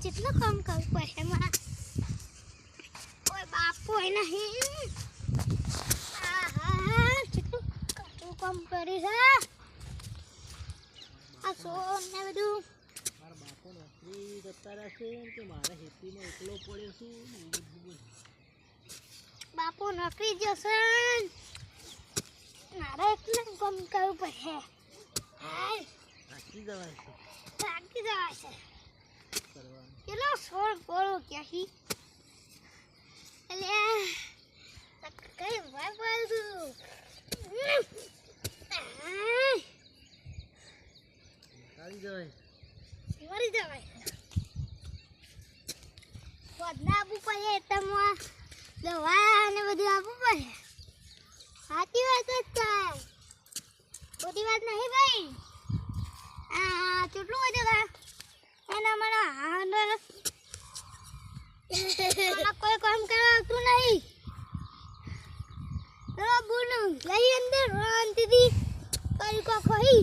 કેટલું કામ કરવું પડે એમાં કોઈ બાપો નહીં કેટલું કામ કરી છે આ સોન ને બધું મારા બાપો નોકરી જતા રહેશે કે મારે ખેતીમાં એકલો પડ્યો છું બાપો નોકરી જશે મારે એકલું કામ કરવું પડે થાકી જવાય છે થાકી જવાય છે કરવાનું કેટલો સોળ પડો ક્યાંથી એટલે કઈ ભાઈ પાડું થાકી જવાય મરી જવાય વધના આપવું પડે તમા દવા ને બધું આપવું પડે સાચી વાત જ થાય ખોટી વાત નહીં ભાઈ આ કેટલું બધું એના મારા હાંડર કોઈ કામ કરવા આવતું નહીં બુનું લઈ અંદર શાંતિથી કરી ખોઈ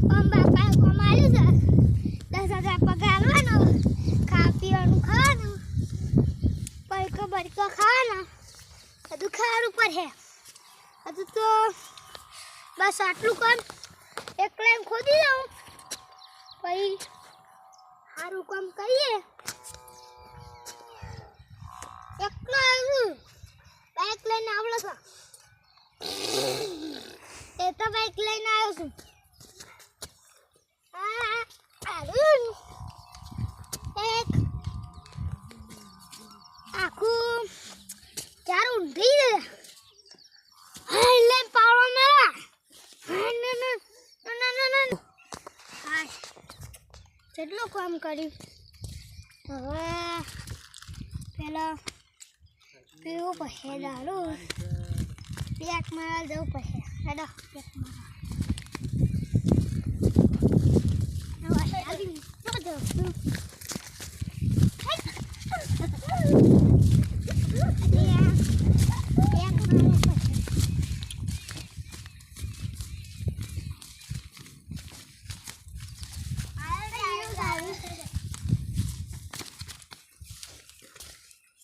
કામ બાપા કામ આવ્યું છે 10,000 પગાર આલવાનો ખા પીવાનું ખાવાનું પૈકો બરકો ખાવાનો બધું ખાવાનું પડે હજુ તો બસ આટલું કામ એકલા એમ ખોદી દઉં પછી સારું કામ કરીએ એકલો આવ્યું બાઇક લઈને આવલો છો એ તો બાઇક લઈને આવ્યો છું એક આખું ચાર ઊંધી લઈને પાવડો મેળા કેટલું કામ કર્યું હવે પેલા પીવું પડે દારૂ પેક મારવા જવું પડે હેડો pack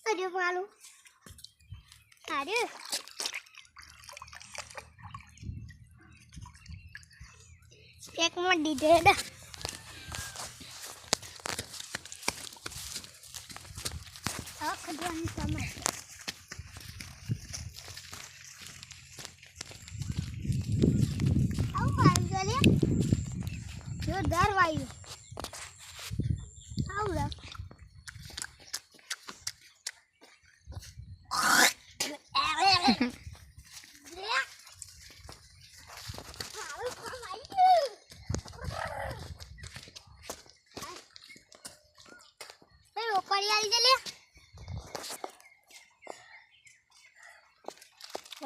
Aduh malu. Aduh. Cek mau di dada. Oh, keduaan sama. Tahu kan kalian? Yo darwayu. Tahu lah.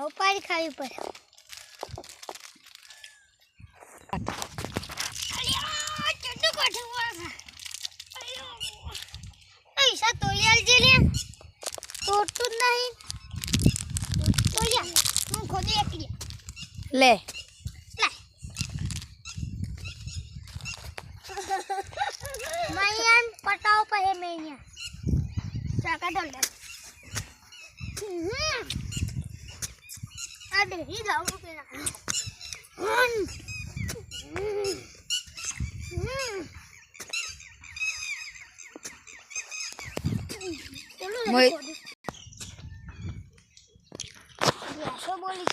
ઉપાડી ખાવી પડે પૈસા તોલિયાલ છે લે તોડતું જ નહીં તોલિયાલ હું ખોદી એકલી લે મેં પટાવ પડે મેં અહીંયા ચાકા ઢોલ Ada hidau kena. Moi. Biasa boleh